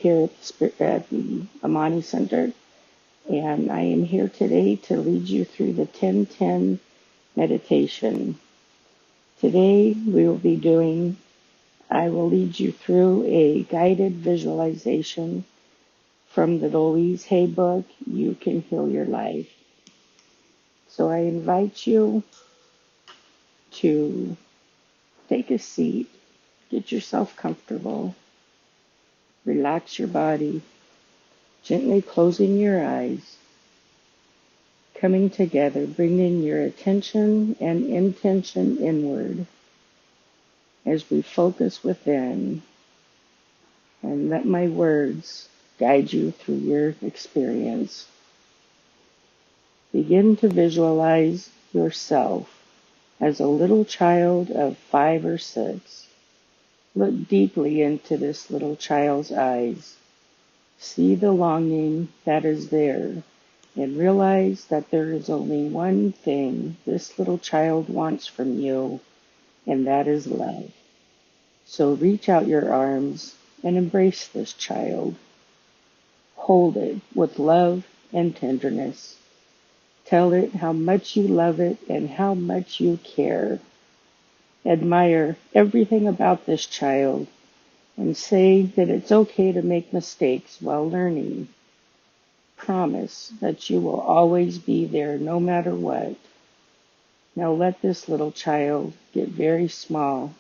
here at the Amani Center, and I am here today to lead you through the 1010 meditation. Today we will be doing, I will lead you through a guided visualization from the Louise Hay book, You Can Heal Your Life. So I invite you to take a seat, get yourself comfortable, relax your body, gently closing your eyes, coming together, bringing your attention and intention inward as we focus within, and let my words guide you through your experience. Begin to visualize yourself as a little child of 5 or 6. Look deeply into this little child's eyes. See the longing that is there, and realize that there is only one thing this little child wants from you, and that is love. So reach out your arms and embrace this child. Hold it with love and tenderness. Tell it how much you love it and how much you care. Admire everything about this child and say that it's okay to make mistakes while learning. Promise that you will always be there no matter what. Now let this little child get very small,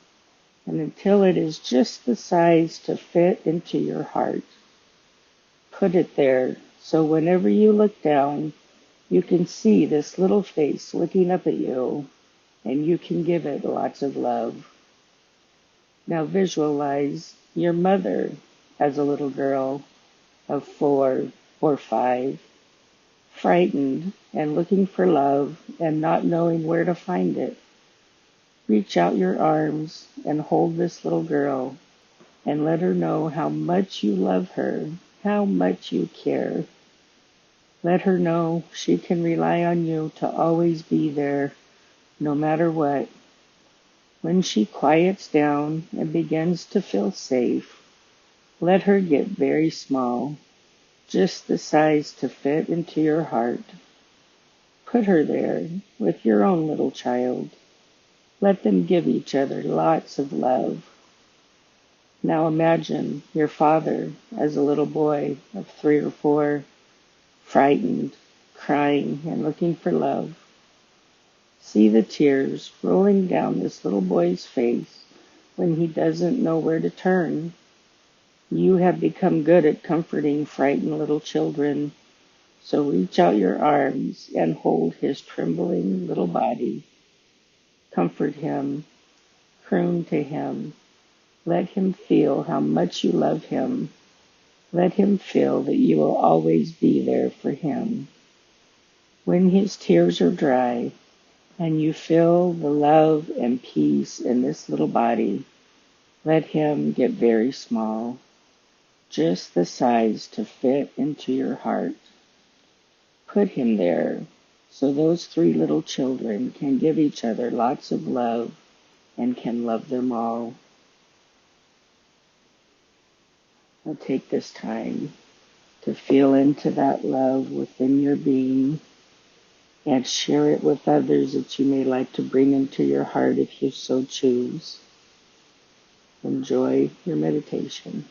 and until it is just the size to fit into your heart, put it there so whenever you look down, you can see this little face looking up at you, and you can give it lots of love. Now visualize your mother as a little girl of 4 or 5, frightened and looking for love and not knowing where to find it. Reach out your arms and hold this little girl and let her know how much you love her, how much you care. Let her know she can rely on you to always be there, no matter what. When she quiets down and begins to feel safe, let her get very small, just the size to fit into your heart. Put her there with your own little child. Let them give each other lots of love. Now imagine your father as a little boy of 3 or 4, frightened, crying, and looking for love. See the tears rolling down this little boy's face when he doesn't know where to turn. You have become good at comforting frightened little children, so reach out your arms and hold his trembling little body. Comfort him, croon to him. Let him feel how much you love him. Let him feel that you will always be there for him. When his tears are dry and you feel the love and peace in this little body, let him get very small, just the size to fit into your heart. Put him there so those 3 little children can give each other lots of love and can love them all. Now take this time to feel into that love within your being and share it with others that you may like to bring into your heart if you so choose. Enjoy your meditation.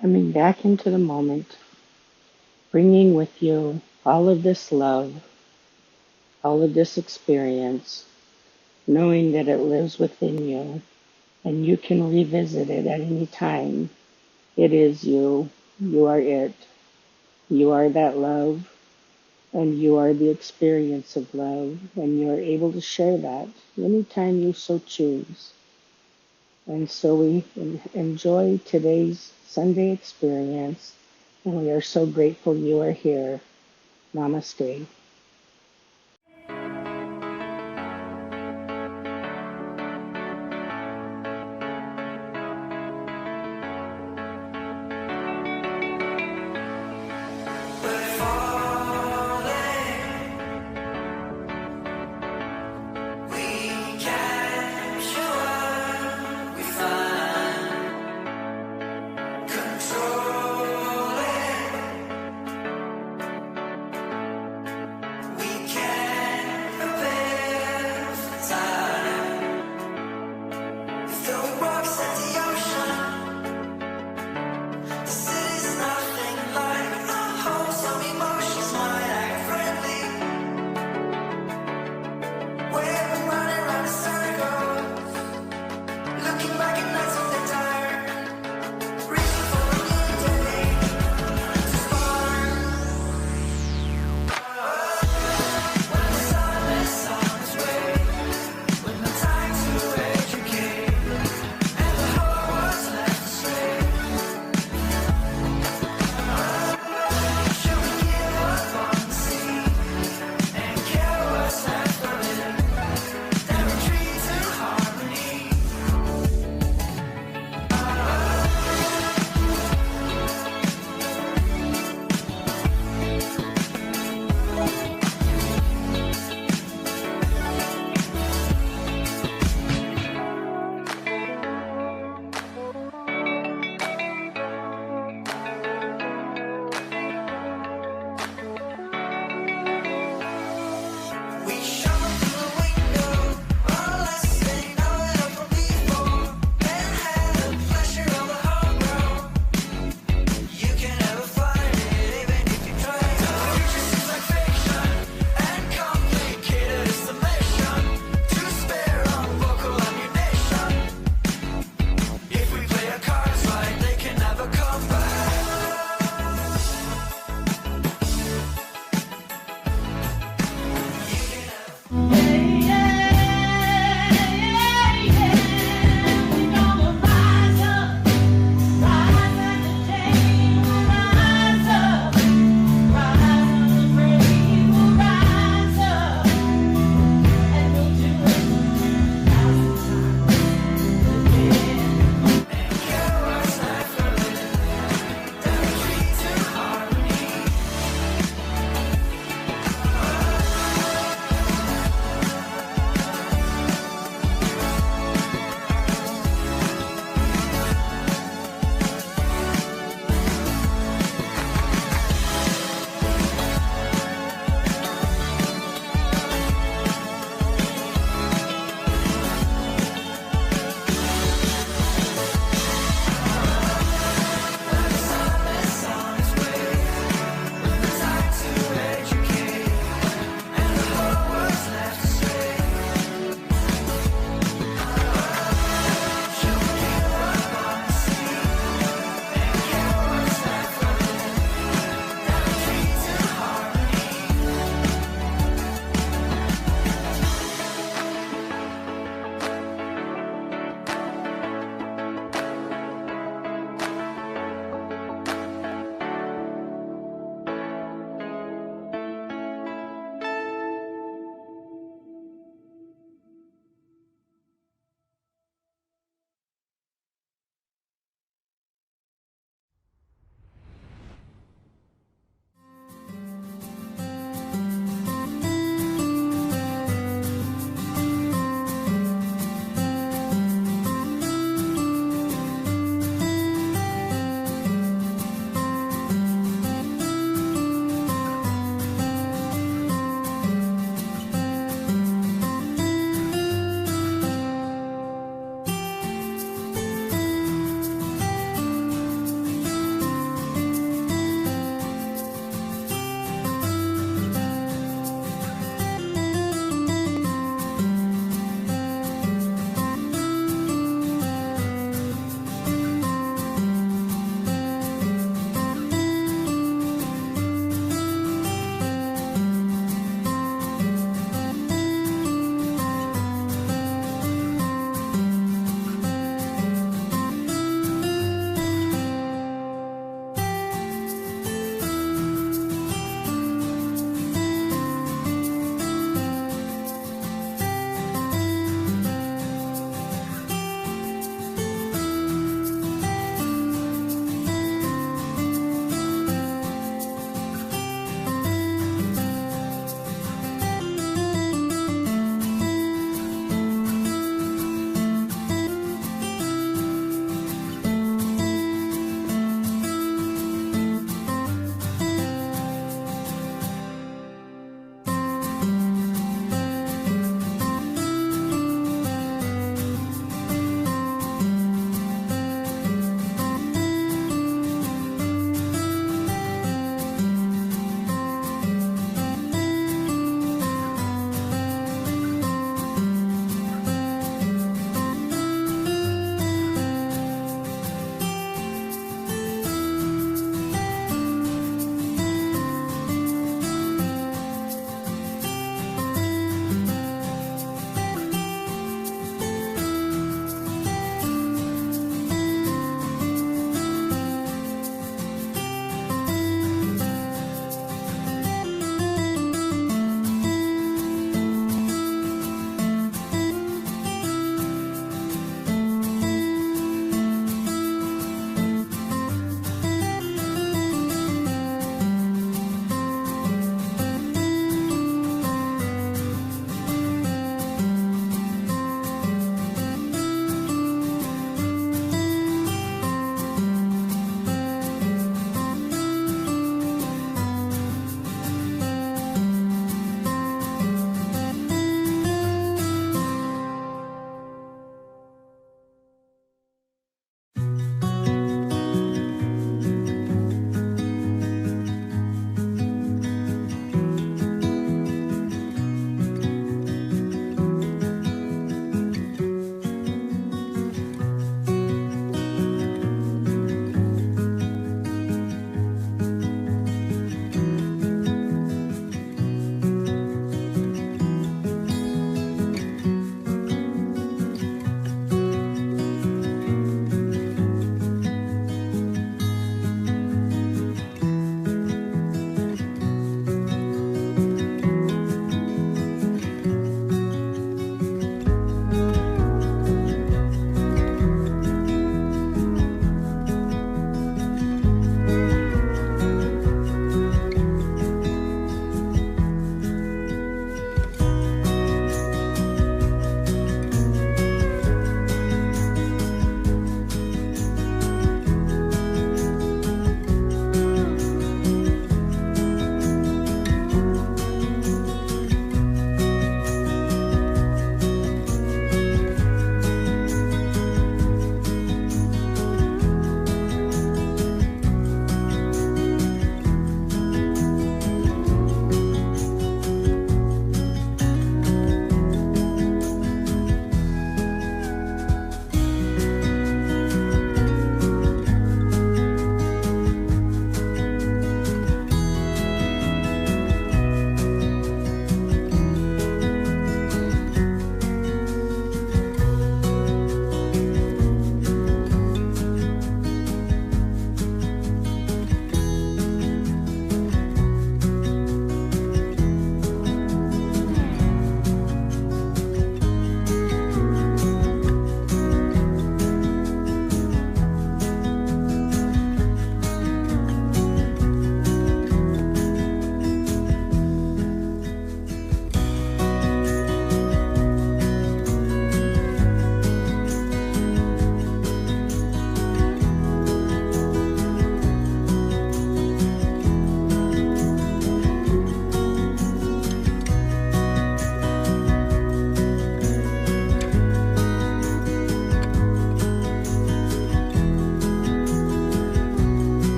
Coming back into the moment, bringing with you all of this love, all of this experience, knowing that it lives within you and you can revisit it at any time. It is you. You are it. You are that love, and you are the experience of love, and you are able to share that anytime you so choose. And so we enjoy today's Sunday experience, and we are so grateful you are here. Namaste.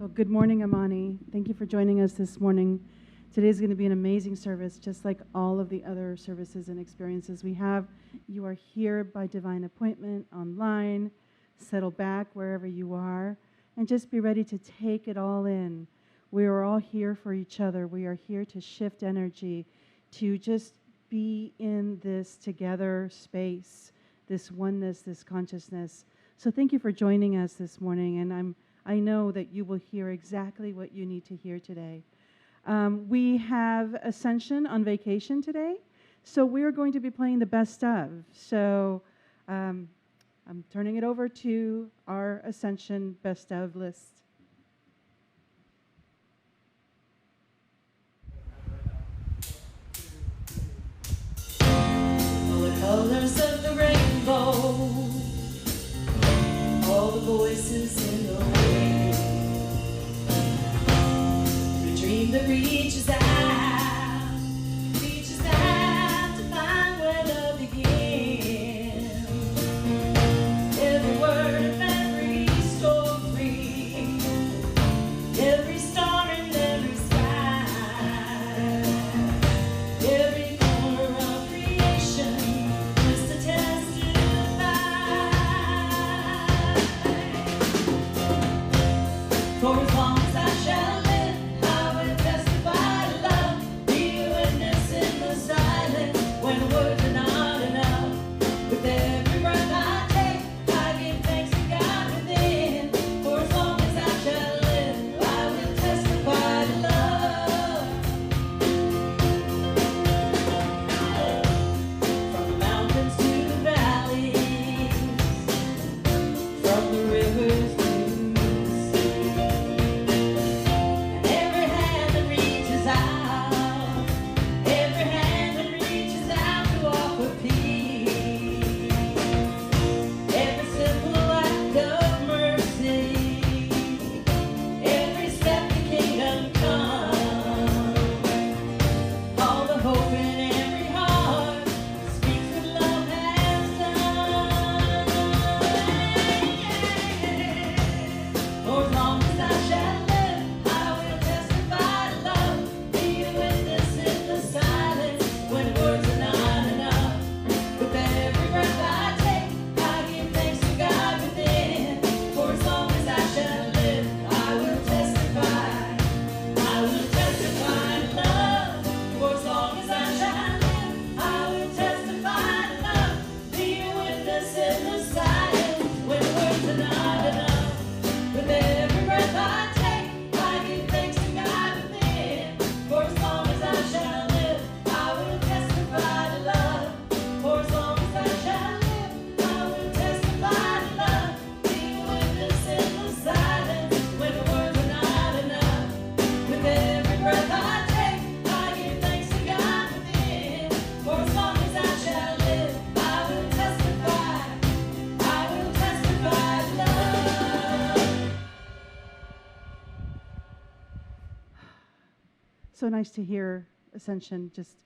Well, good morning, Amani. Thank you for joining us this morning. Today's going to be an amazing service, just like all of the other services and experiences we have. You are here by divine appointment, online. Settle back wherever you are, and just be ready to take it all in. We are all here for each other. We are here to shift energy, to just be in this together space, this oneness, this consciousness. So thank you for joining us this morning, and I know that you will hear exactly what you need to hear today. We have Ascension on vacation today, so we're going to be playing the best of. So I'm turning it over to our Ascension best of list. All the colors of the rainbow, all the voices in the wind, the dream that reaches out to find where love begins. Every word of every story, every star and every sky, every corner of creation just to testify. For as long as I shall live, I will testify to love, be a witness in the silence when words are not enough. With every breath I take, I give thanks to God within. For as long as I shall live, I will testify to love. From the mountains to the valleys, from the rivers to the sea, and every hand that reaches out, every hand that reaches out to offer peace, every simple act of mercy, every step to kingdom come, all the hope in every heart speaks what love has done. For as long as I shall live, I will testify to love, be a witness in the silence when words are not enough. With every breath I take, I give thanks to God within. For as long as I shall live, I will testify. I will testify to love. For as long as I shall live, I will testify to love. Be a witness in the silence when words are not enough. With every breath I take, I give thanks to God within. For as long as I shall live, I will testify to love. For as long as I shall live, I will testify to love. Be a witness in the silence when words are not enough. With every breath I take, I give thanks to God within. For as long as I shall live, I will testify. I will testify to love. So nice to hear Ascension. Just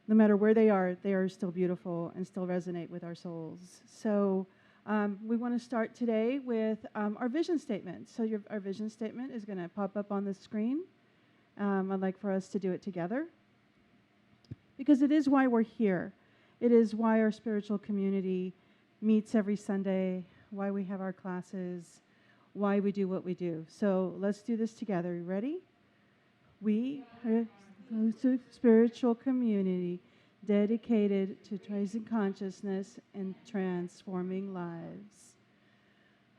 no matter where they are still beautiful and still resonate with our souls. So we want to start today with our vision statement. So our vision statement is going to pop up on the screen. I'd like for us to do it together, because it is why we're here. It is why our spiritual community meets every Sunday, why we have our classes, why we do what we do. So let's do this together. You ready? We are a spiritual community dedicated to raising consciousness and transforming lives.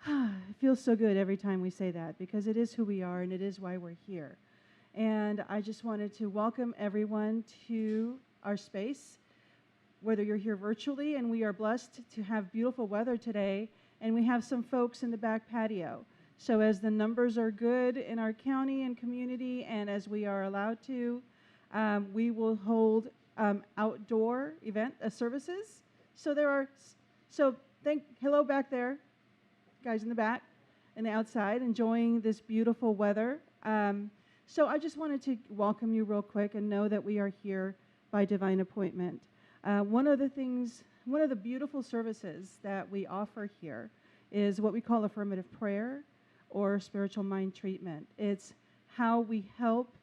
It feels so good every time we say that, because it is who we are and it is why we're here. And I just wanted to welcome everyone to our space, whether you're here virtually, and we are blessed to have beautiful weather today, and we have some folks in the back patio. So as the numbers are good in our county and community, and as we are allowed to, we will hold outdoor event services. So hello back there, guys in the back and the outside, enjoying this beautiful weather. So I just wanted to welcome you real quick and know that we are here by divine appointment. One of the beautiful services that we offer here is what we call affirmative prayer. or spiritual mind treatment. It's how we help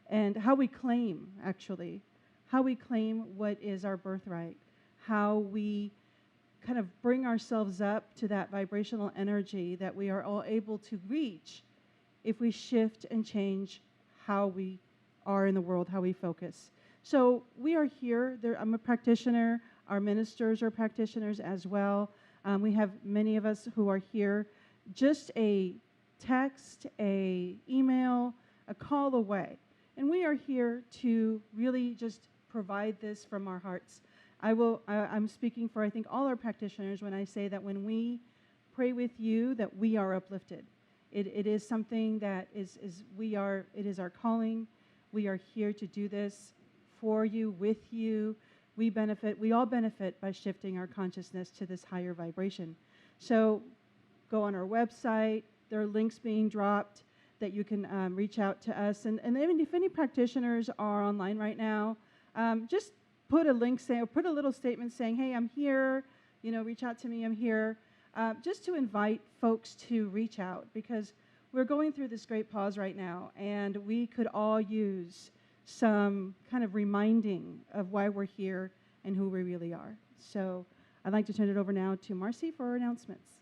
and how we claim, actually, how we claim what is our birthright, how we kind of bring ourselves up to that vibrational energy that we are all able to reach if we shift and change how we are in the world, how we focus. So we are here. I'm a practitioner. Our ministers are practitioners as well. We have many of us who are here. Just a text, a email, a call away. And we are here to really just provide this from our hearts. I'm speaking for, I think, all our practitioners when I say that when we pray with you, that we are uplifted. It is something that it is our calling. We are here to do this for you, with you. We all benefit by shifting our consciousness to this higher vibration. So go on our website. There are links being dropped that you can reach out to us. And even if any practitioners are online right now, just put a link saying, or put a little statement saying, hey, I'm here, reach out to me, I'm here, just to invite folks to reach out, because we're going through this great pause right now, and we could all use some kind of reminding of why we're here and who we really are. So I'd like to turn it over now to Marcy for our announcements.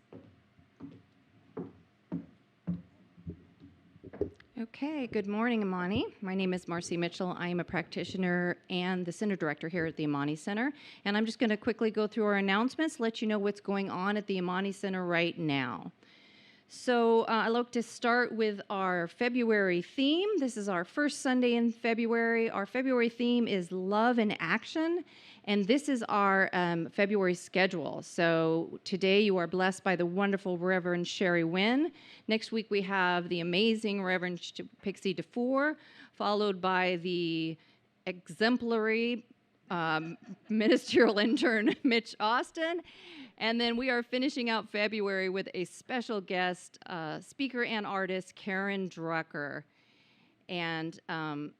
Okay, good morning, Amani. My name is Marcy Mitchell. I am a practitioner and the center director here at the Amani Center. And I'm just going to quickly go through our announcements, let you know what's going on at the Amani Center right now. So I'd like to start with our February theme. This is our first Sunday in February. Our February theme is Love in Action, and this is our February schedule. So today you are blessed by the wonderful Reverend Sherry Wynn. Next week we have the amazing Reverend Pixie DeFore, followed by the exemplary ministerial intern Mitch Austin. And then we are finishing out February with a special guest speaker and artist, Karen Drucker. And can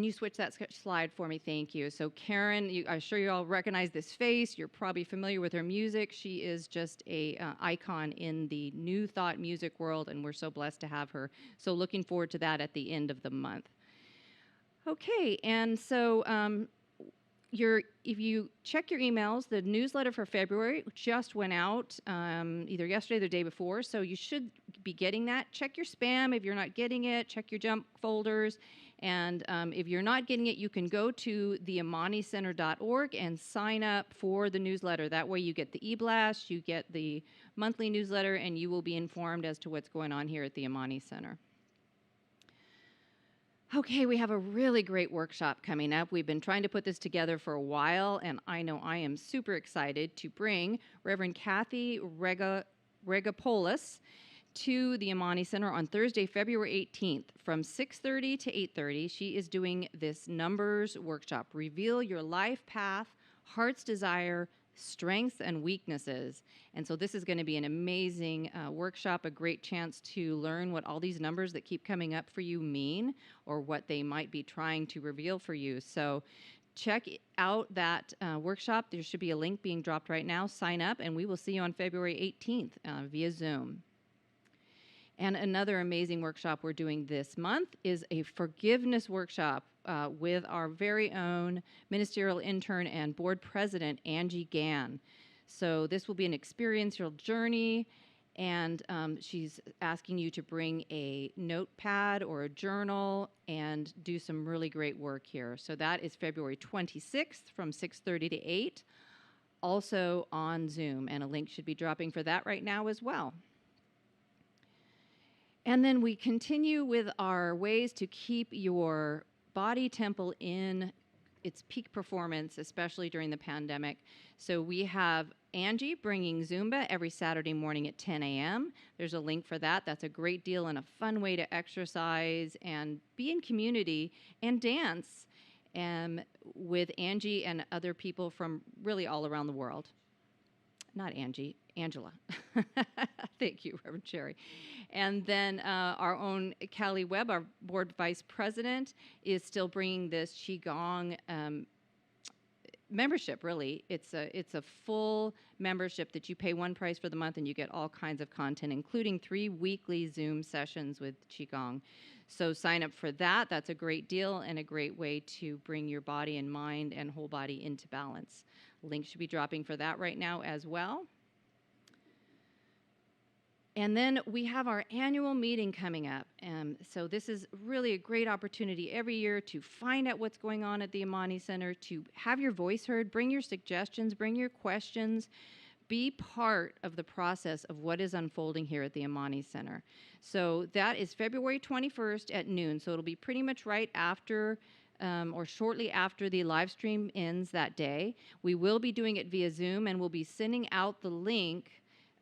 you switch that slide for me? Thank you. So Karen, I'm sure you all recognize this face. You're probably familiar with her music. She is just a icon in the New Thought music world, and we're so blessed to have her. So looking forward to that at the end of the month. Okay, and so if you check your emails, the newsletter for February just went out either yesterday or the day before, so you should be getting that. Check your spam if you're not getting it. Check your junk folders. And if you're not getting it, you can go to theamanicenter.org and sign up for the newsletter. That way you get the e-blast, you get the monthly newsletter, and you will be informed as to what's going on here at the Amani Center. Okay, we have a really great workshop coming up. We've been trying to put this together for a while, and I know I am super excited to bring Reverend Kathy Regopoulos to the Amani Center on Thursday, February 18th from 6:30 to 8:30. She is doing this numbers workshop, Reveal Your Life Path, Heart's Desire, Strengths and Weaknesses. And so this is going to be an amazing workshop, a great chance to learn what all these numbers that keep coming up for you mean, or what they might be trying to reveal for you. So check out that workshop. There should be a link being dropped right now. Sign up, and we will see you on February 18th via Zoom. And another amazing workshop we're doing this month is a forgiveness workshop with our very own ministerial intern and board president, Angie Gann. So this will be an experiential journey, and she's asking you to bring a notepad or a journal and do some really great work here. So that is February 26th from 6:30 to 8, also on Zoom, and a link should be dropping for that right now as well. And then we continue with our ways to keep your body temple in its peak performance, especially during the pandemic. So we have Angie bringing Zumba every Saturday morning at 10 a.m. There's a link for that. That's a great deal and a fun way to exercise and be in community and dance with Angie and other people from really all around the world. Not Angie, Angela. Thank you, Reverend Sherry. And then our own Callie Webb, our board vice president, is still bringing this Qigong membership, really. It's a full membership that you pay one price for the month, and you get all kinds of content, including 3 weekly Zoom sessions with Qigong. So sign up for that. That's a great deal and a great way to bring your body and mind and whole body into balance. Link should be dropping for that right now as well. And then we have our annual meeting coming up. So this is really a great opportunity every year to find out what's going on at the Amani Center, to have your voice heard, bring your suggestions, bring your questions, be part of the process of what is unfolding here at the Amani Center. So that is February 21st at noon. So it'll be pretty much right after or shortly after the live stream ends that day. We will be doing it via Zoom, and we'll be sending out the link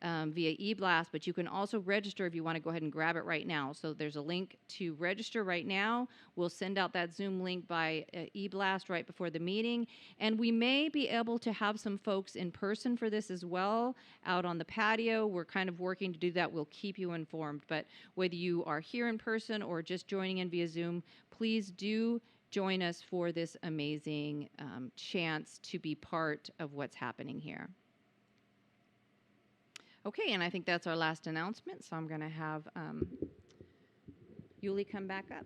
via eBlast, but you can also register if you want to go ahead and grab it right now. So there's a link to register right now. We'll send out that Zoom link by eBlast right before the meeting. And we may be able to have some folks in person for this as well, out on the patio. We're kind of working to do that. We'll keep you informed. But whether you are here in person or just joining in via Zoom, please do join us for this amazing chance to be part of what's happening here. Okay, and I think that's our last announcement, so I'm going to have Yuli come back up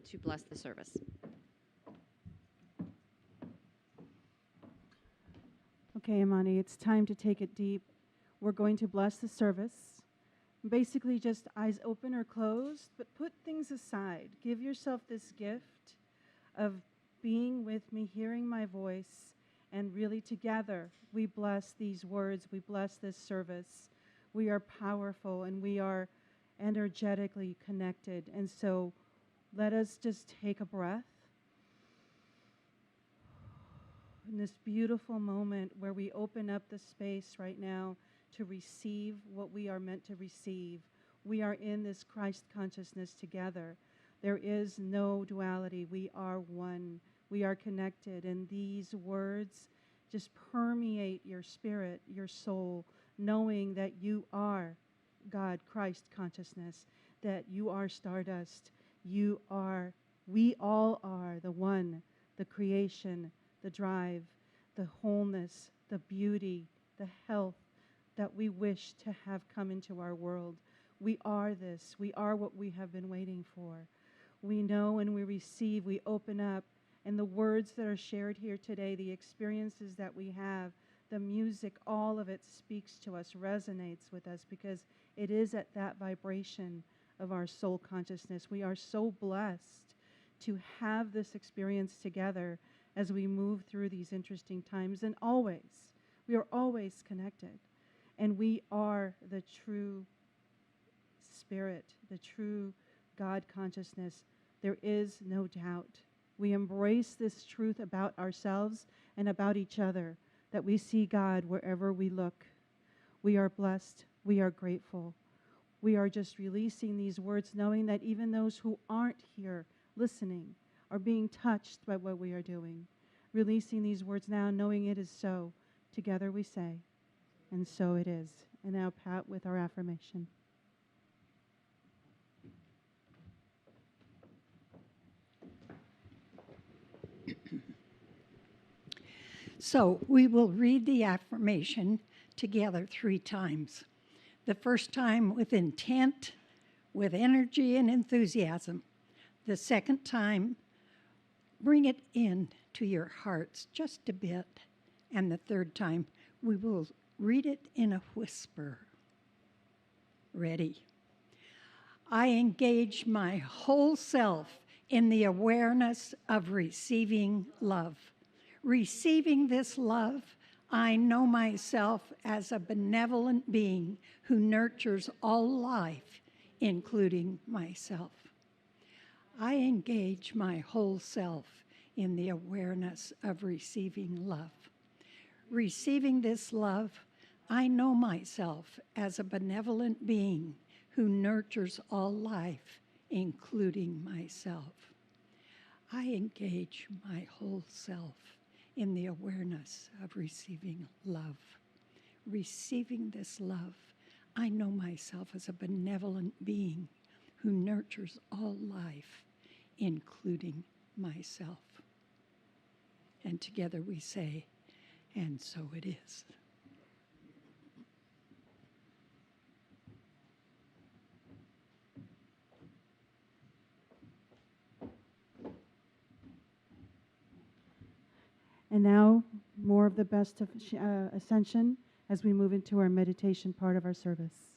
to bless the service. Okay, Amani, it's time to take it deep. We're going to bless the service. Basically, just eyes open or closed, but put things aside. Give yourself this gift of being with me, hearing my voice, and really together we bless these words, we bless this service. We are powerful and we are energetically connected. And so let us just take a breath in this beautiful moment where we open up the space right now to receive what we are meant to receive. We are in this Christ consciousness together. There is no duality. We are one. We are connected, and these words just permeate your spirit, your soul, knowing that you are God, Christ consciousness, that you are stardust. We all are the one, the creation, the drive, the wholeness, the beauty, the health that we wish to have come into our world. We are this. We are what we have been waiting for. We know and we receive, we open up. And the words that are shared here today, the experiences that we have, the music, all of it speaks to us, resonates with us, because it is at that vibration of our soul consciousness. We are so blessed to have this experience together as we move through these interesting times. And always, we are always connected. And we are the true spirit, the true God consciousness. There is no doubt. We embrace this truth about ourselves and about each other, that we see God wherever we look. We are blessed. We are grateful. We are just releasing these words, knowing that even those who aren't here listening are being touched by what we are doing. Releasing these words now, knowing it is so. Together we say, and so it is. And now Pat with our affirmation. So we will read the affirmation together 3 times. The first time with intent, with energy and enthusiasm. The second time, bring it in to your hearts just a bit. And the third time, we will read it in a whisper. Ready? I engage my whole self in the awareness of receiving love. Receiving this love, I know myself as a benevolent being who nurtures all life, including myself. I engage my whole self in the awareness of receiving love. Receiving this love, I know myself as a benevolent being who nurtures all life, including myself. I engage my whole self in the awareness of receiving love. Receiving this love, I know myself as a benevolent being who nurtures all life, including myself. And together we say, and so it is. And now, more of the best of ascension as we move into our meditation part of our service.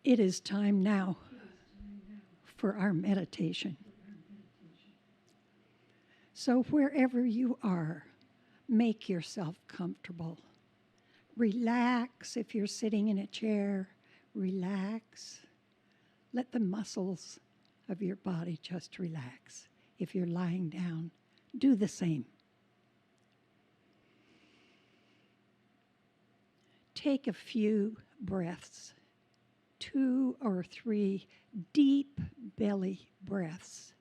It is time now for our meditation. So wherever you are, make yourself comfortable. Relax if you're sitting in a chair. Relax. Let the muscles of your body just relax. If you're lying down, do the same. Take a few breaths, 2 or 3 deep belly breaths,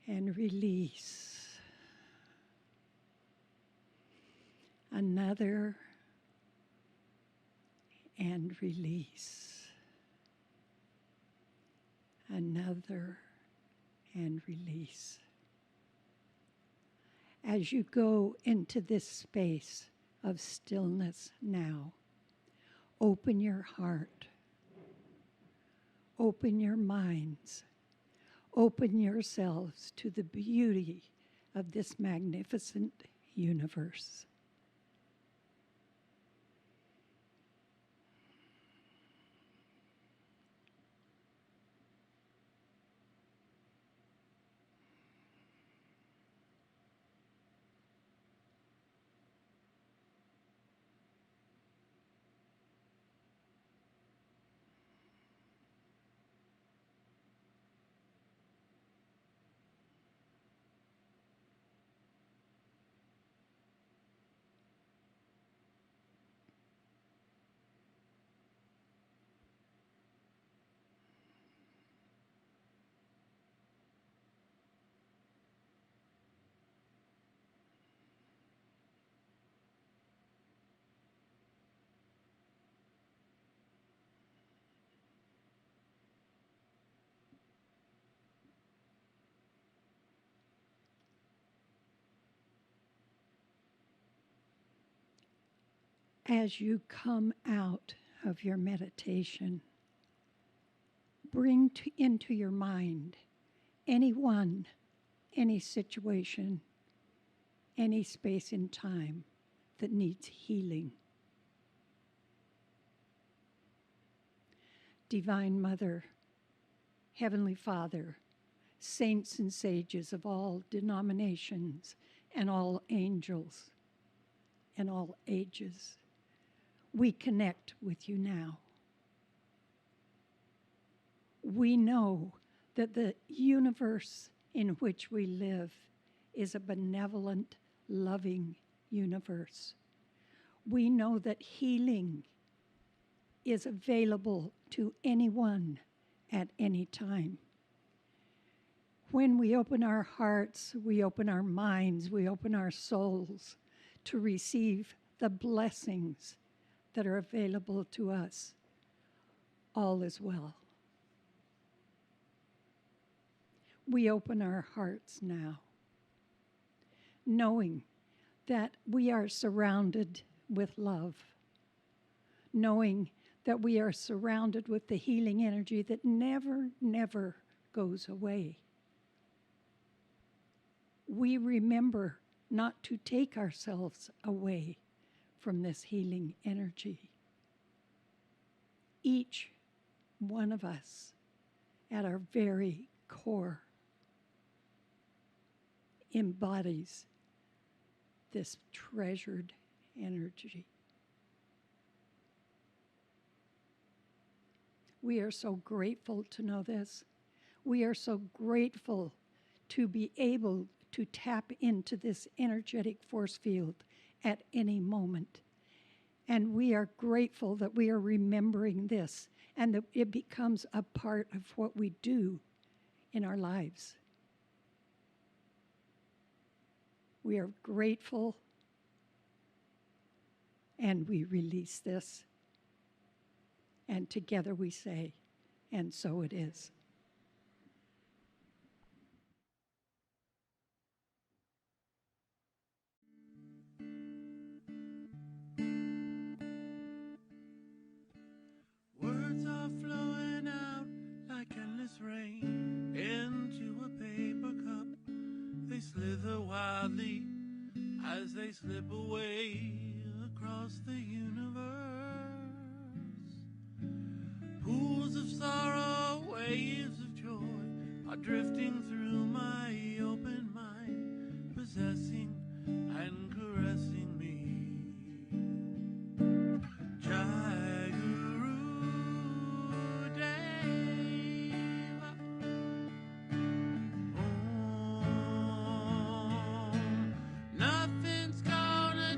and release. Another, and release. Another, and release. As you go into this space of stillness now, open your heart, open your minds, Open yourselves to the beauty of this magnificent universe. As you come out of your meditation, bring into your mind anyone, any situation, any space in time that needs healing. Divine Mother, Heavenly Father, saints and sages of all denominations and all angels and all ages, we connect with you now. We know that the universe in which we live is a benevolent, loving universe. We know that healing is available to anyone at any time. When we open our hearts, we open our minds, we open our souls to receive the blessings that are available to us, all is well. We open our hearts now, knowing that we are surrounded with love, knowing that we are surrounded with the healing energy that never, never goes away. We remember not to take ourselves away from this healing energy. Each one of us, at our very core, embodies this treasured energy. We are so grateful to know this. We are so grateful to be able to tap into this energetic force field at any moment. And we are grateful that we are remembering this and that it becomes a part of what we do in our lives. We are grateful and we release this. And together we say, and so it is. Words are flowing out like endless rain into a paper cup. They slither wildly as they slip away across the universe. Pools of sorrow, waves of joy are drifting through my open mind, possessing and caressing me. Jai Guru Deva Om. Nothing's gonna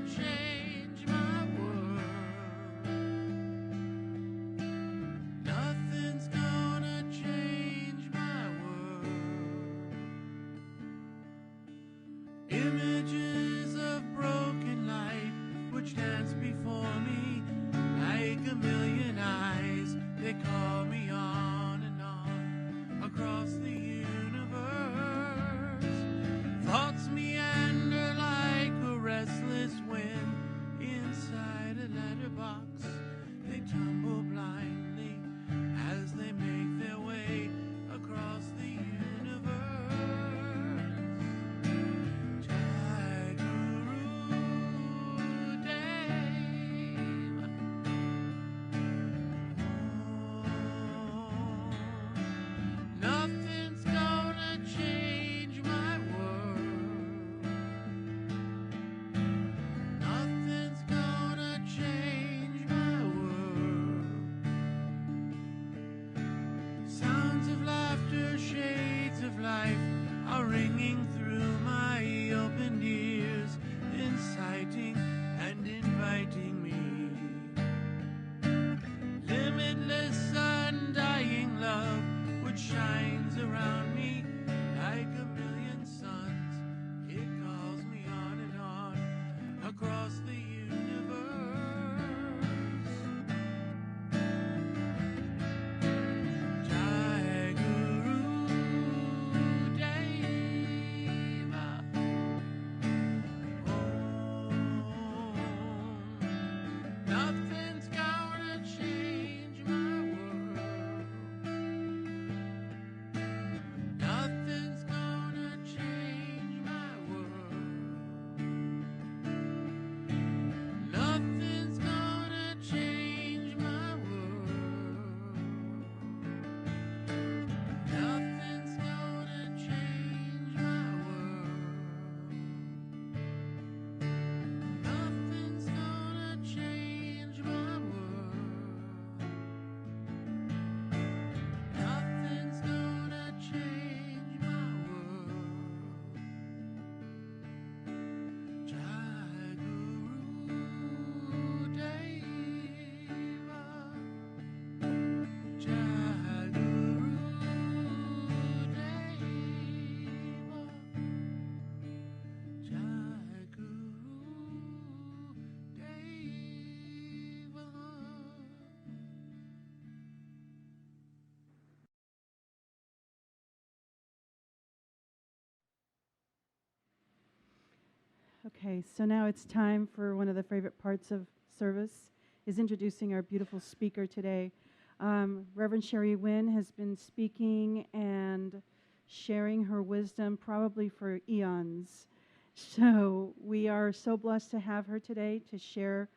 Okay, so now it's time for one of the favorite parts of service, is introducing our beautiful speaker today. Reverend Sherry Wynn has been speaking and sharing her wisdom probably for eons. So we are so blessed to have her today to share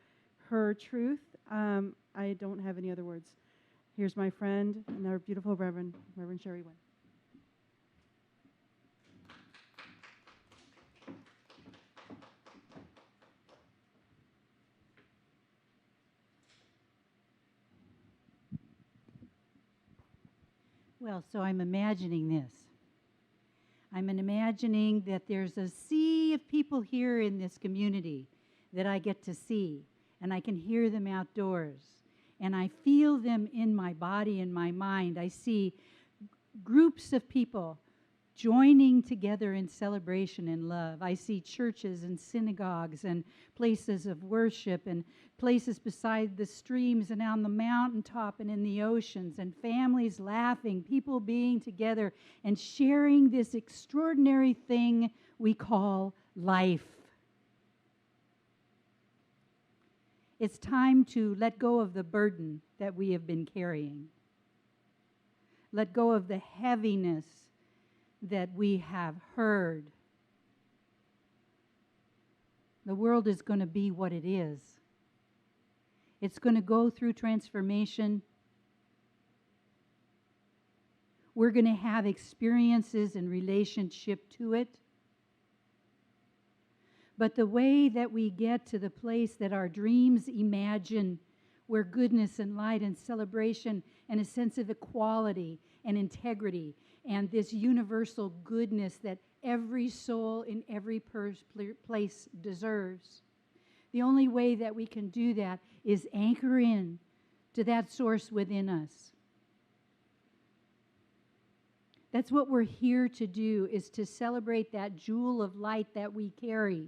her truth. I don't have any other words. Here's my friend and our beautiful Reverend Sherry Wynn. Well, so I'm imagining this. I'm imagining that there's a sea of people here in this community that I get to see, and I can hear them outdoors, and I feel them in my body and my mind. I see groups of people joining together in celebration and love. I see churches and synagogues and places of worship and places beside the streams and on the mountaintop and in the oceans, and families laughing, people being together and sharing this extraordinary thing we call life. It's time to let go of the burden that we have been carrying. Let go of the heaviness that we have heard. The world is going to be what it is. It's going to go through transformation. We're going to have experiences in relationship to it. But the way that we get to the place that our dreams imagine, where goodness and light and celebration and a sense of equality and integrity and this universal goodness that every soul in every place deserves. The only way that we can do that is anchor in to that source within us. That's what we're here to do, is to celebrate that jewel of light that we carry,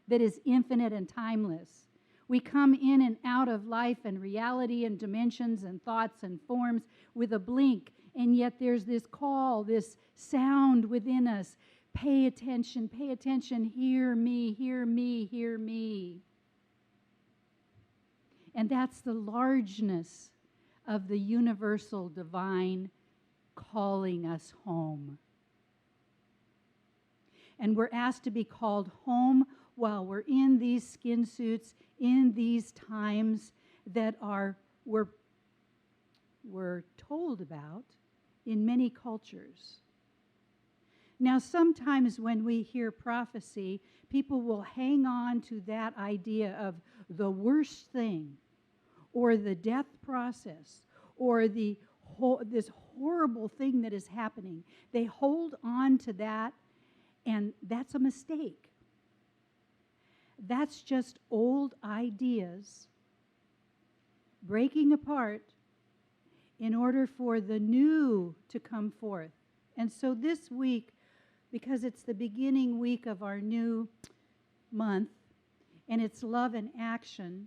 that is infinite and timeless. We come in and out of life and reality and dimensions and thoughts and forms with a blink, and yet there's this call, this sound within us. Pay attention, hear me, hear me, hear me. And that's the largeness of the universal divine calling us home. And we're asked to be called home while we're in these skin suits, in these times that we're told about in many cultures. Now, sometimes when we hear prophecy, people will hang on to that idea of the worst thing, or the death process, or this horrible thing that is happening. They hold on to that, and that's a mistake. That's just old ideas breaking apart in order for the new to come forth. And so this week, because it's the beginning week of our new month, and it's love and action,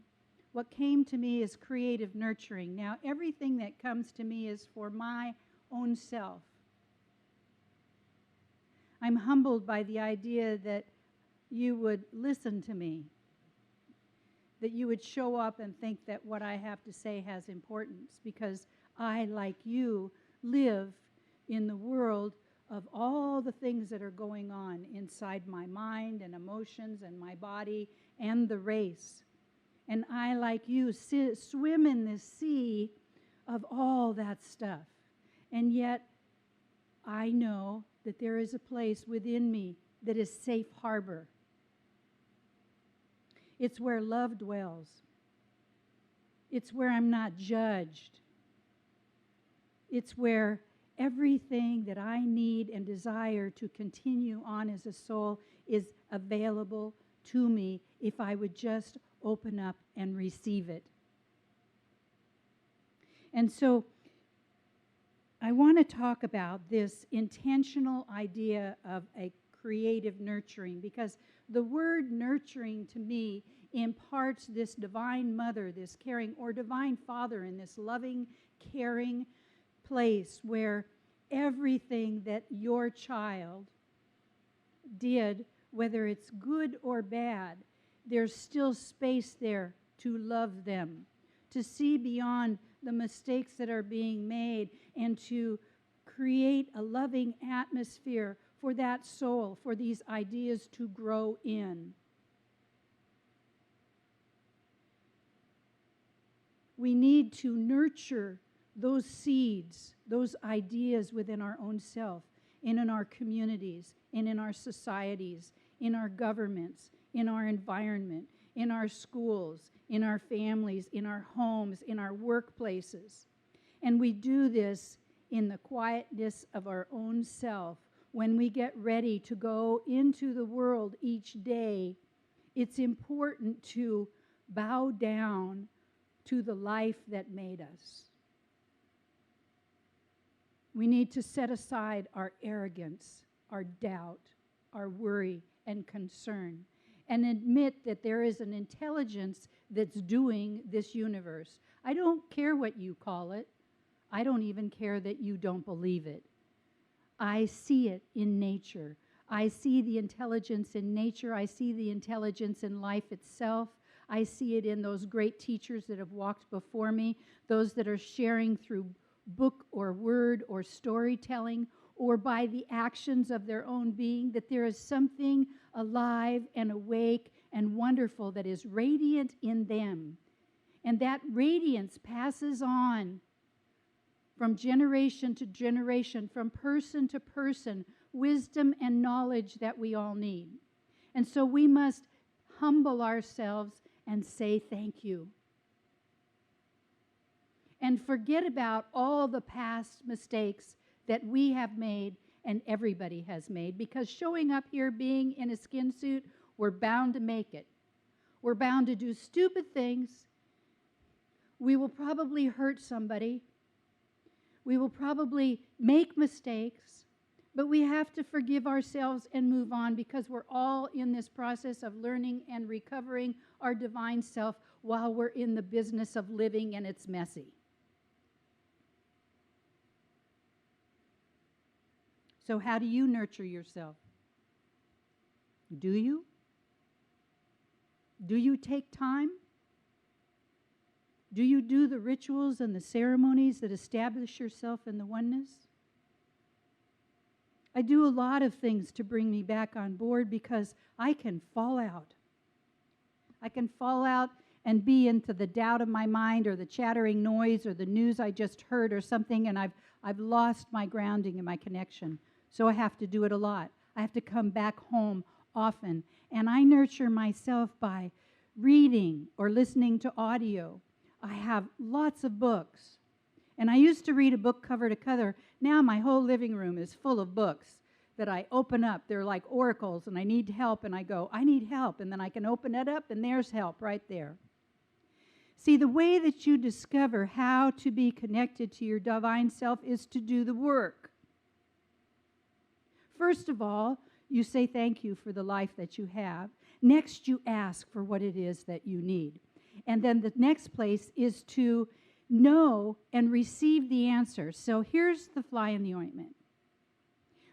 what came to me is creative nurturing. Now, everything that comes to me is for my own self. I'm humbled by the idea that you would listen to me, that you would show up and think that what I have to say has importance, because I, like you, live in the world of all the things that are going on inside my mind and emotions and my body and the race. And I, like you, swim in this sea of all that stuff. And yet, I know that there is a place within me that is safe harbor. It's where love dwells. It's where I'm not judged. It's where everything that I need and desire to continue on as a soul is available to me if I would just open up and receive it. And so I want to talk about this intentional idea of a creative nurturing, because the word nurturing to me imparts this divine mother, this caring, or divine father in this loving, caring place where everything that your child did whether it's good or bad, there's still space there to love them, to see beyond the mistakes that are being made, and to create a loving atmosphere for that soul, for these ideas to grow in. We need to nurture those seeds, those ideas within our own self, and in our communities, and in our societies, in our governments, in our environment, in our schools, in our families, in our homes, in our workplaces. And we do this in the quietness of our own self. When we get ready to go into the world each day, it's important to bow down to the life that made us. We need to set aside our arrogance, our doubt, our worry and concern, and admit that there is an intelligence that's doing this universe. I don't care what you call it. I don't even care that you don't believe it. I see it in nature. I see the intelligence in nature. I see the intelligence in life itself. I see it in those great teachers that have walked before me, those that are sharing through book or word or storytelling or by the actions of their own being, that there is something alive and awake and wonderful that is radiant in them. And that radiance passes on from generation to generation, from person to person, wisdom and knowledge that we all need. And so we must humble ourselves and say thank you. And forget about all the past mistakes that we have made and everybody has made, because showing up here being in a skin suit, we're bound to make it. We're bound to do stupid things. We will probably hurt somebody. We will probably make mistakes, but we have to forgive ourselves and move on, because we're all in this process of learning and recovering our divine self while we're in the business of living, and it's messy. So how do you nurture yourself? Do you? Do you take time? Do you do the rituals and the ceremonies that establish yourself in the oneness? I do a lot of things to bring me back on board, because I can fall out. I can fall out and be into the doubt of my mind or the chattering noise or the news I just heard or something, and I've lost my grounding and my connection. So I have to do it a lot. I have to come back home often. And I nurture myself by reading or listening to audio. I have lots of books. And I used to read a book cover to cover. Now my whole living room is full of books that I open up. They're like oracles, and I need help, and I go, I need help. And then I can open it up, and there's help right there. See, the way that you discover how to be connected to your divine self is to do the work. First of all, you say thank you for the life that you have. Next, you ask for what it is that you need. And then the next place is to know and receive the answer. So here's the fly in the ointment.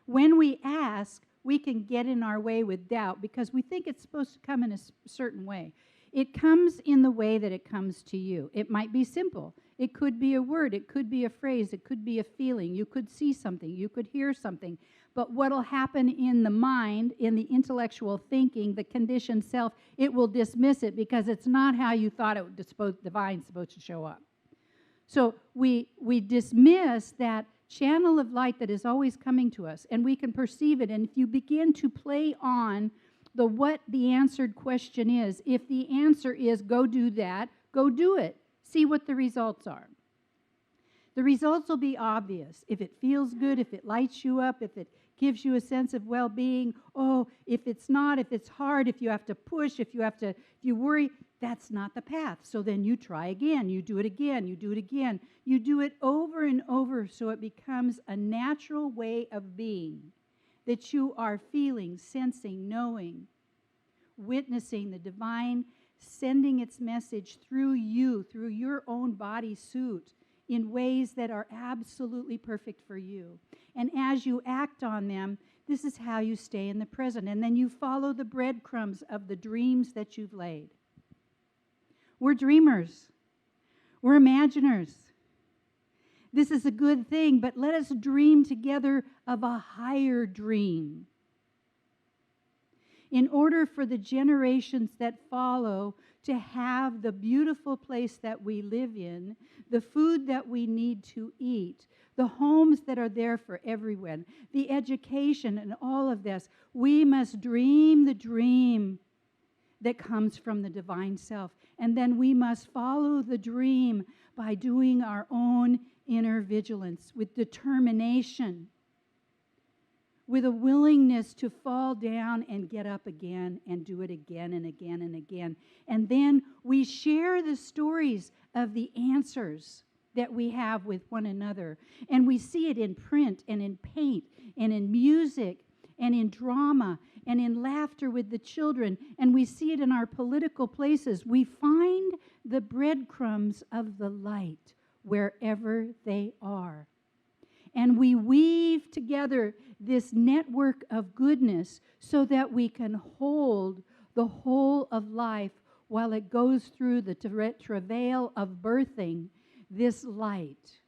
When we ask, we can get in our way with doubt, because we think it's supposed to come in a certain way. It comes in the way that it comes to you. It might be simple. It could be a word. It could be a phrase. It could be a feeling. You could see something. You could hear something. But what will happen in the mind, in the intellectual thinking, the conditioned self, it will dismiss it, because it's not how you thought it was divine supposed to show up. So we dismiss that channel of light that is always coming to us, and we can perceive it. And if you begin to play on what the answered question is, if the answer is go do that, go do it. See what the results are. The results will be obvious. If it feels good, if it lights you up, if it gives you a sense of well-being. Oh, if it's not, if it's hard, if you have to push, if you worry, that's not the path. So then you try again, you do it again, you do it again. You do it over and over, so it becomes a natural way of being, that you are feeling, sensing, knowing, witnessing the divine sending its message through you, through your own body suit, in ways that are absolutely perfect for you. And as you act on them, This is how you stay in the present. And then you follow the breadcrumbs of the dreams that you've laid. We're dreamers. We're imaginers. This is a good thing, but let us dream together of a higher dream. In order for the generations that follow to have the beautiful place that we live in, the food that we need to eat, the homes that are there for everyone, the education and all of this, we must dream the dream that comes from the divine self. And then we must follow the dream by doing our own inner vigilance with determination, with a willingness to fall down and get up again and do it again and again and again. And then we share the stories of the answers that we have with one another. And we see it in print and in paint and in music and in drama and in laughter with the children. And we see it in our political places. We find the breadcrumbs of the light wherever they are. And we weave together this network of goodness so that we can hold the whole of life while it goes through the travail of birthing this light.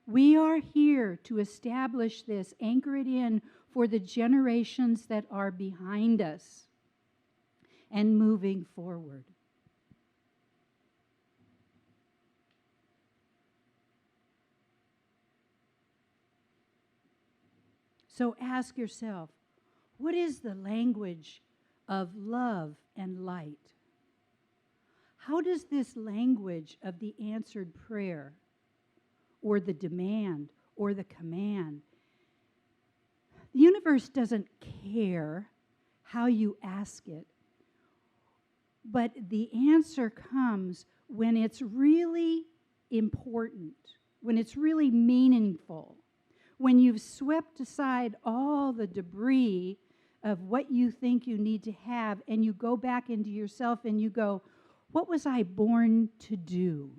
We are here to establish this, anchor it in for the generations that are behind us and moving forward. So ask yourself, what is the language of love and light? How does this language of the answered prayer or the demand or the command, the universe doesn't care how you ask it, but the answer comes when it's really important, when it's really meaningful. When you've swept aside all the debris of what you think you need to have, and you go back into yourself and you go, what was I born to do?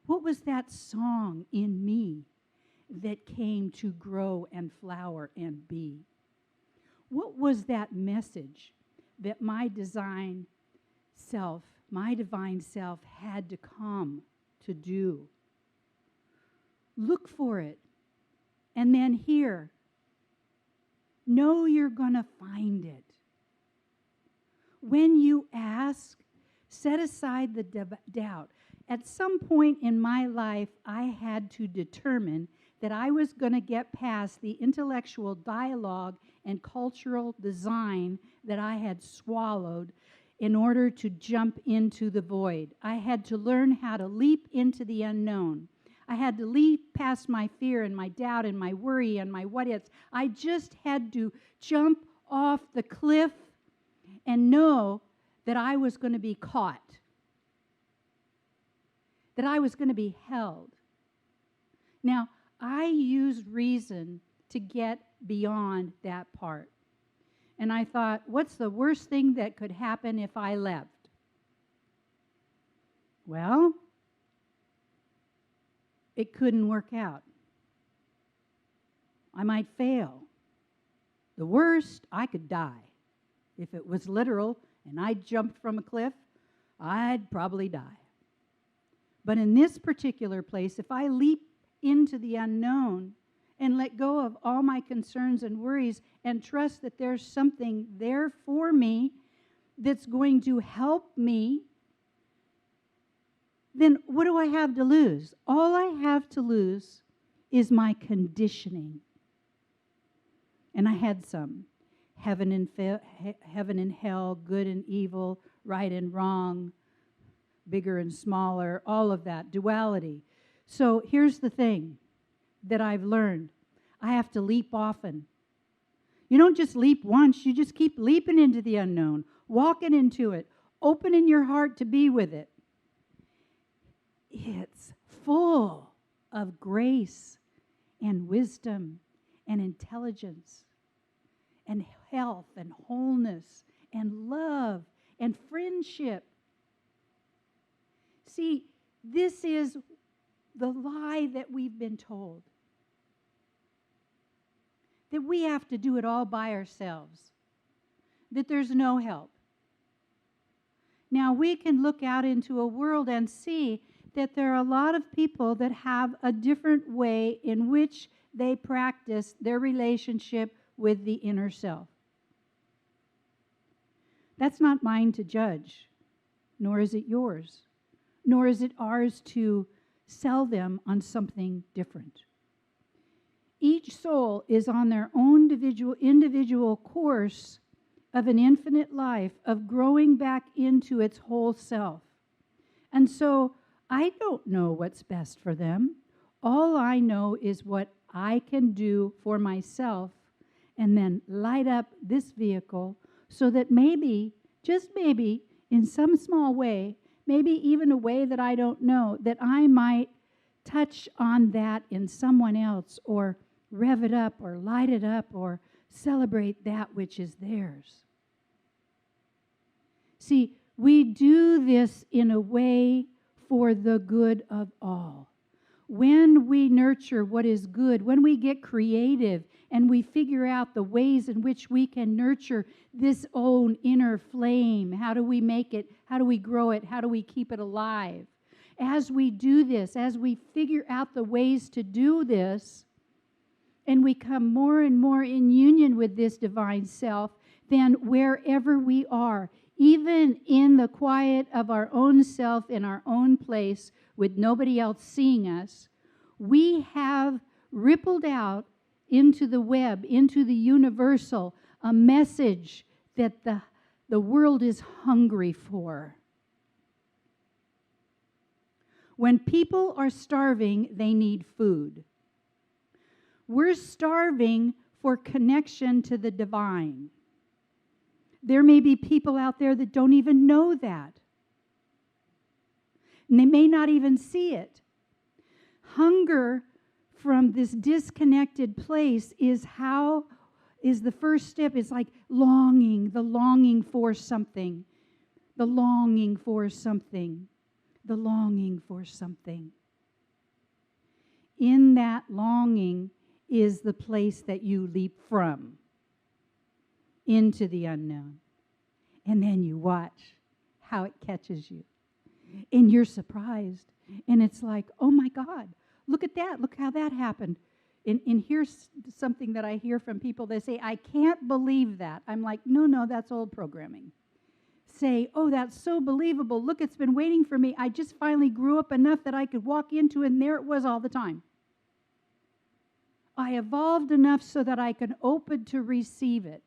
What was that song in me that came to grow and flower and be? What was that message that my divine self had to come to do? Look for it. And then here, know you're going to find it. When you ask, set aside the doubt. At some point in my life, I had to determine that I was going to get past the intellectual dialogue and cultural design that I had swallowed in order to jump into the void. I had to learn how to leap into the unknown. I had to leap past my fear and my doubt and my worry and my what-ifs. I just had to jump off the cliff and know that I was going to be caught, that I was going to be held. Now, I used reason to get beyond that part. And I thought, what's the worst thing that could happen if I left? Well, it couldn't work out. I might fail. The worst, I could die. If it was literal and I jumped from a cliff, I'd probably die. But in this particular place, if I leap into the unknown and let go of all my concerns and worries and trust that there's something there for me that's going to help me, then what do I have to lose? All I have to lose is my conditioning. And I had some. Heaven and hell, good and evil, right and wrong, bigger and smaller, all of that, duality. So here's the thing that I've learned. I have to leap often. You don't just leap once, you just keep leaping into the unknown, walking into it, opening your heart to be with it. It's full of grace and wisdom and intelligence and health and wholeness and love and friendship. See, this is the lie that we've been told. that we have to do it all by ourselves, that there's no help. Now, we can look out into a world and see that there are a lot of people that have a different way in which they practice their relationship with the inner self. That's not mine to judge, nor is it yours, nor is it ours to sell them on something different. Each soul is on their own individual course of an infinite life, of growing back into its whole self. And so I don't know what's best for them. All I know is what I can do for myself, and then light up this vehicle so that maybe, just maybe, in some small way, maybe even a way that I don't know, that I might touch on that in someone else, or rev it up, or light it up, or celebrate that which is theirs. See, we do this in a way for the good of all. When we nurture what is good, when we get creative and we figure out the ways in which we can nurture this own inner flame, how do we make it, how do we grow it, how do we keep it alive? As we do this, as we figure out the ways to do this, and we come more and more in union with this divine self, then wherever we are, even in the quiet of our own self, in our own place, with nobody else seeing us, we have rippled out into the web, into the universal, a message that the world is hungry for. When people are starving, they need food. We're starving for connection to the divine. There may be people out there that don't even know that. And they may not even see it. Hunger from this disconnected place is the first step. It's like longing, the longing for something, the longing for something, the longing for something. In that longing is the place that you leap from into the unknown. And then you watch how it catches you. And you're surprised. And it's like, oh my God, look at that. Look how that happened. And here's something that I hear from people. They say, I can't believe that. I'm like, no, that's old programming. Say, oh, that's so believable. Look, it's been waiting for me. I just finally grew up enough that I could walk into it, and there it was all the time. I evolved enough so that I can open to receive it.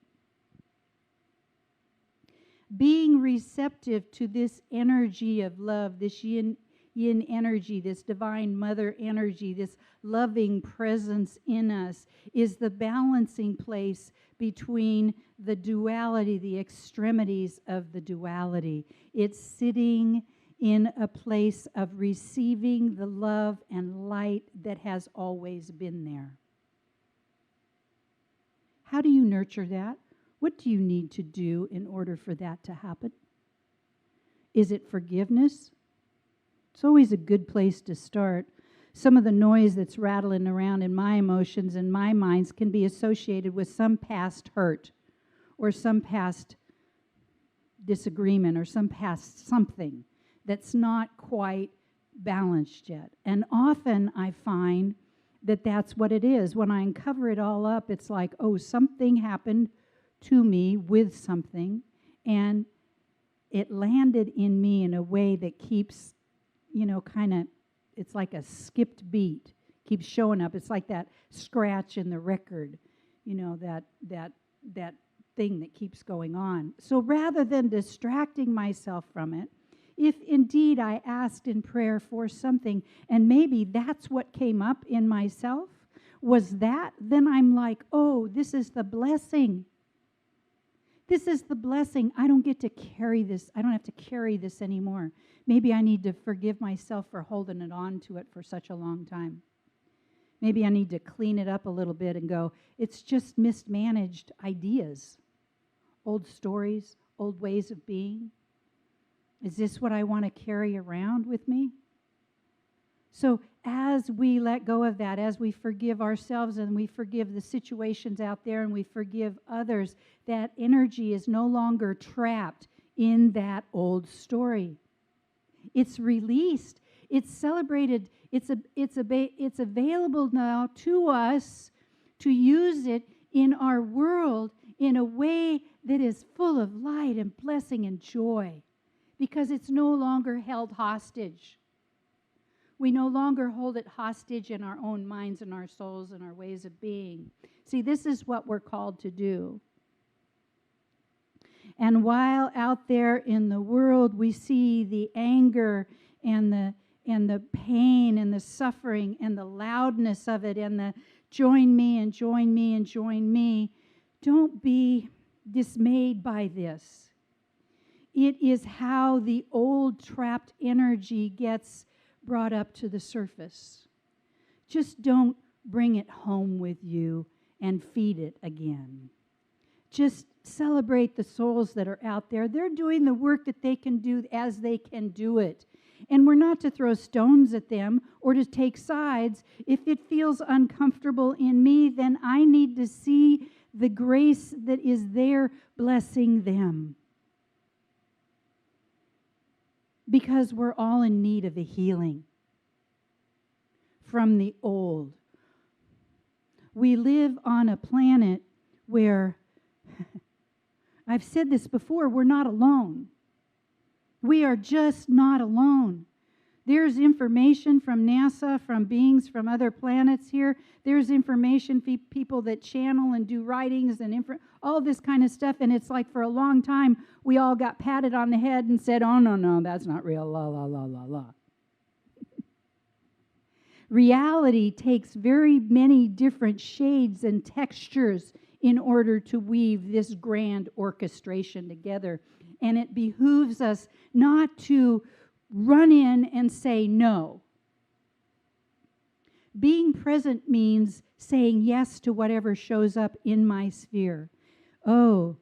Being receptive to this energy of love, this yin energy, this divine mother energy, this loving presence in us, is the balancing place between the duality, the extremities of the duality. It's sitting in a place of receiving the love and light that has always been there. How do you nurture that? What do you need to do in order for that to happen? Is it forgiveness? It's always a good place to start. Some of the noise that's rattling around in my emotions and my minds can be associated with some past hurt or some past disagreement or some past something that's not quite balanced yet. And often I find that that's what it is. When I uncover it all up, it's like, oh, something happened to me with something, and it landed in me in a way that keeps, kind of, it's like a skipped beat, keeps showing up. It's like that scratch in the record, that thing that keeps going on. So rather than distracting myself from it, if indeed I asked in prayer for something, and maybe that's what came up in myself, was that, then I'm like, oh, this is the blessing. This is the blessing. I don't get to carry this. I don't have to carry this anymore. Maybe I need to forgive myself for holding it on to it for such a long time. Maybe I need to clean it up a little bit and go, it's just mismanaged ideas, old stories, old ways of being. Is this what I want to carry around with me? So as we let go of that, as we forgive ourselves and we forgive the situations out there and we forgive others, that energy is no longer trapped in that old story. It's released. It's celebrated. It's available now to us to use it in our world in a way that is full of light and blessing and joy, because it's no longer held hostage. We no longer hold it hostage in our own minds and our souls and our ways of being. See, this is what we're called to do. And while out there in the world we see the anger and the pain and the suffering and the loudness of it and the join me and join me and join me, don't be dismayed by this. It is how the old trapped energy gets brought up to the surface. Just don't bring it home with you and feed it again. Just celebrate the souls that are out there. They're doing the work that they can do as they can do it. And we're not to throw stones at them or to take sides. If it feels uncomfortable in me, then I need to see the grace that is there blessing them. Because we're all in need of a healing from the old. We live on a planet where, I've said this before, we're not alone. We are just not alone. There's information from NASA, from beings from other planets here. There's information, people that channel and do writings and all this kind of stuff. And it's like for a long time, we all got patted on the head and said, oh, no, that's not real, la, la, la, la, la. Reality takes very many different shades and textures in order to weave this grand orchestration together. And it behooves us not to run in and say no. Being present means saying yes to whatever shows up in my sphere. Oh,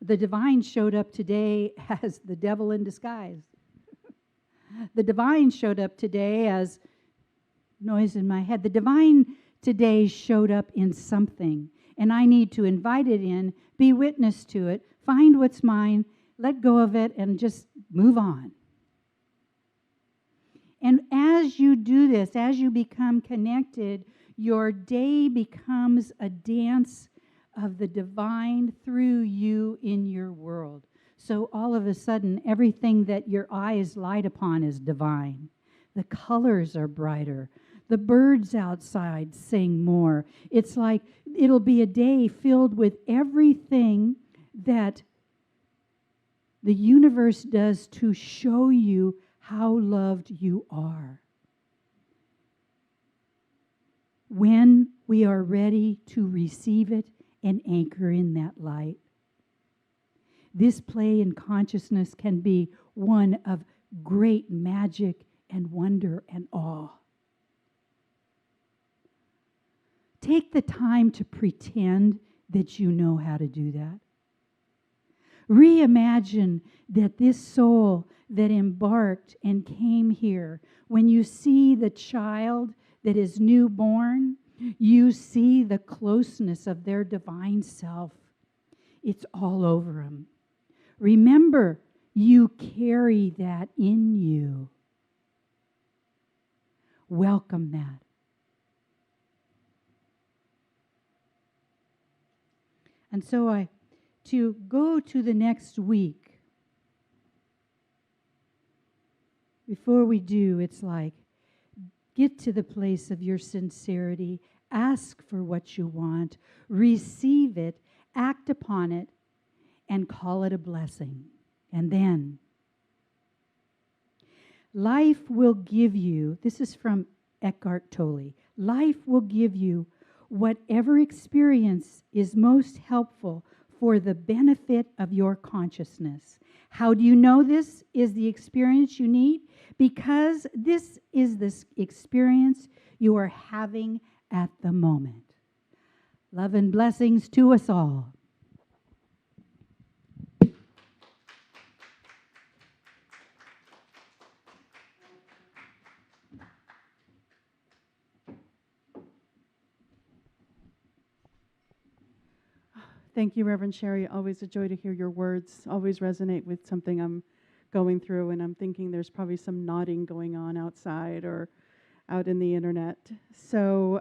the divine showed up today as the devil in disguise. The divine showed up today as noise in my head. The divine today showed up in something, and I need to invite it in, be witness to it, find what's mine, let go of it, and just move on. And as you do this, as you become connected, your day becomes a dance of the divine through you in your world. So all of a sudden, everything that your eyes light upon is divine. The colors are brighter. The birds outside sing more. It's like it'll be a day filled with everything that the universe does to show you how loved you are. When we are ready to receive it and anchor in that light. This play in consciousness can be one of great magic and wonder and awe. Take the time to pretend that you know how to do that. Reimagine that this soul that embarked and came here, when you see the child that is newborn, you see the closeness of their divine self. It's all over them. Remember, you carry that in you. Welcome that. And so to go to the next week, before we do, it's like, get to the place of your sincerity, ask for what you want, receive it, act upon it, and call it a blessing. And then, life will give you, this is from Eckhart Tolle, life will give you whatever experience is most helpful for the benefit of your consciousness. How do you know this is the experience you need? Because this is the experience you are having at the moment. Love and blessings to us all. Thank you, Reverend Sherry. Always a joy to hear your words. Always resonate with something I'm going through, and I'm thinking there's probably some nodding going on outside or out in the internet. So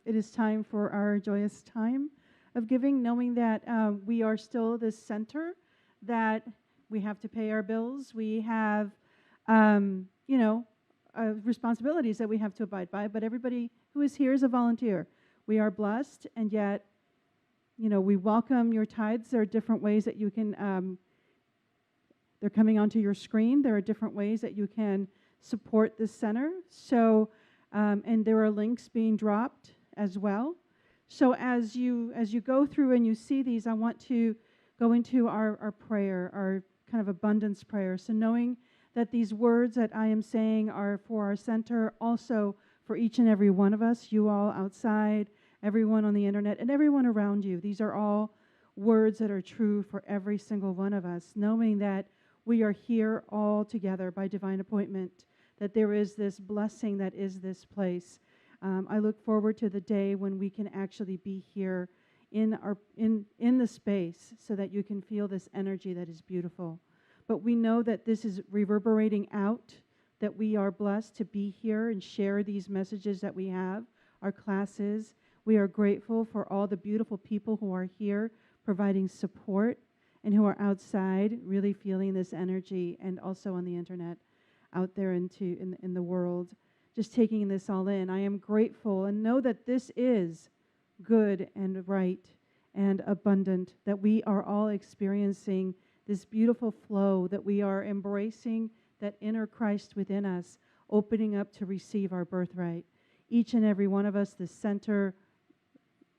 it is time for our joyous time of giving, knowing that we are still the center, that we have to pay our bills. We have, you know, responsibilities that we have to abide by, but everybody who is here is a volunteer. We are blessed, and yet, you know, we welcome your tithes. There are different ways that you can, they're coming onto your screen. There are different ways that you can support this center. So, and there are links being dropped as well. So as you go through and you see these, I want to go into our prayer, our kind of abundance prayer. So knowing that these words that I am saying are for our center, also for each and every one of us, you all outside, everyone on the internet, and everyone around you. These are all words that are true for every single one of us, knowing that we are here all together by divine appointment, that there is this blessing that is this place. I look forward to the day when we can actually be here in the space so that you can feel this energy that is beautiful. But we know that this is reverberating out, that we are blessed to be here and share these messages that we have, our classes. We are grateful for all the beautiful people who are here providing support and who are outside really feeling this energy, and also on the internet out there in the world, just taking this all in. I am grateful and know that this is good and right and abundant, that we are all experiencing this beautiful flow, that we are embracing that inner Christ within us, opening up to receive our birthright. Each and every one of us, the center,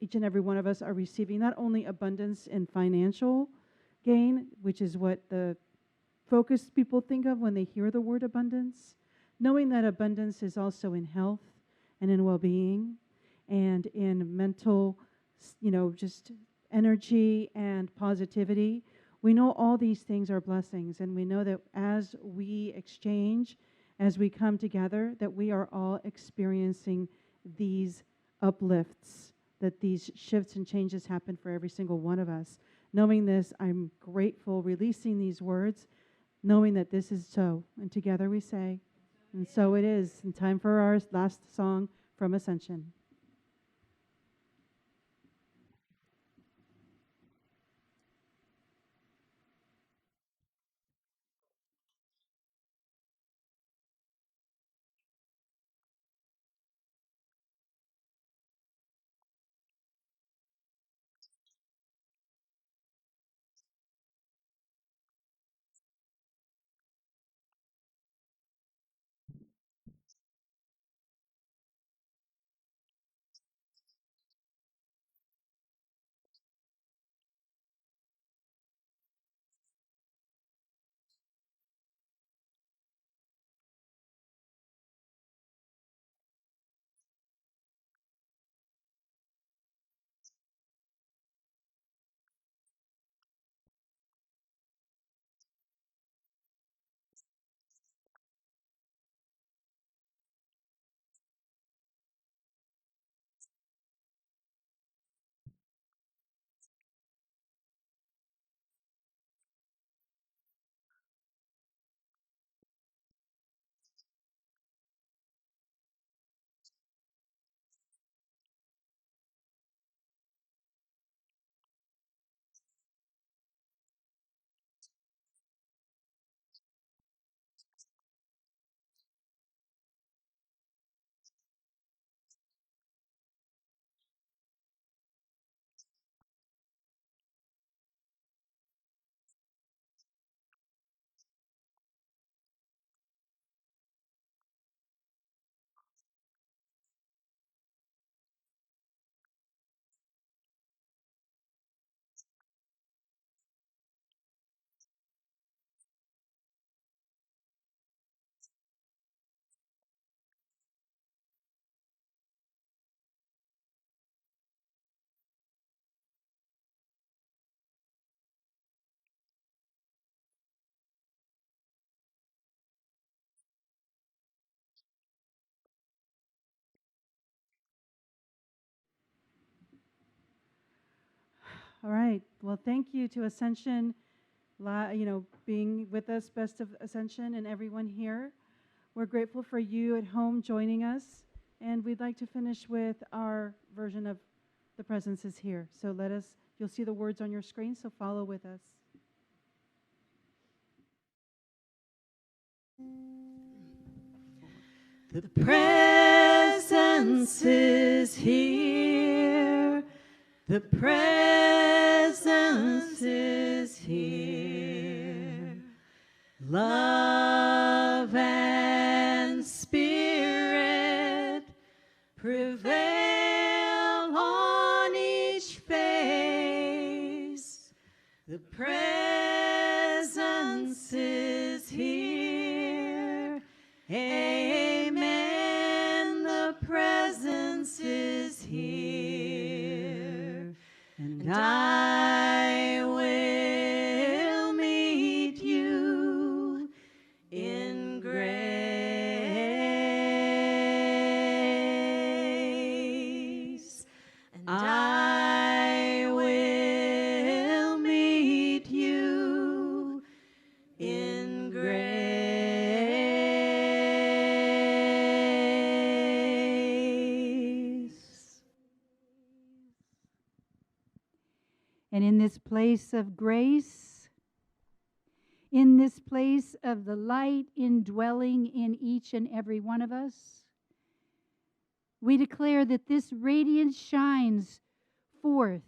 each and every one of us are receiving not only abundance in financial gain, which is what the focused people think of when they hear the word abundance, knowing that abundance is also in health and in well-being and in mental, just energy and positivity. We know all these things are blessings, and we know that as we exchange, as we come together, that we are all experiencing these uplifts, that these shifts and changes happen for every single one of us. Knowing this, I'm grateful, releasing these words, knowing that this is so. And together we say, and so it is. And time for our last song from Ascension. All right. Well, thank you to Ascension, being with us, Best of Ascension, and everyone here. We're grateful for you at home joining us, and we'd like to finish with our version of The Presence is Here. So you'll see the words on your screen, so follow with us. The presence is here. The presence is here. Love and spirit prevail on each face. The presence is here. Amen. The presence is here. And I will meet you in grace. And I will meet you in grace. And in this place of grace, in this place of the light indwelling in each and every one of us, we declare that this radiance shines forth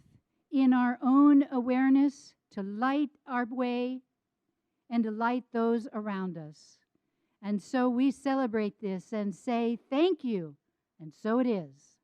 in our own awareness to light our way and to light those around us. And so we celebrate this and say, thank you. And so it is.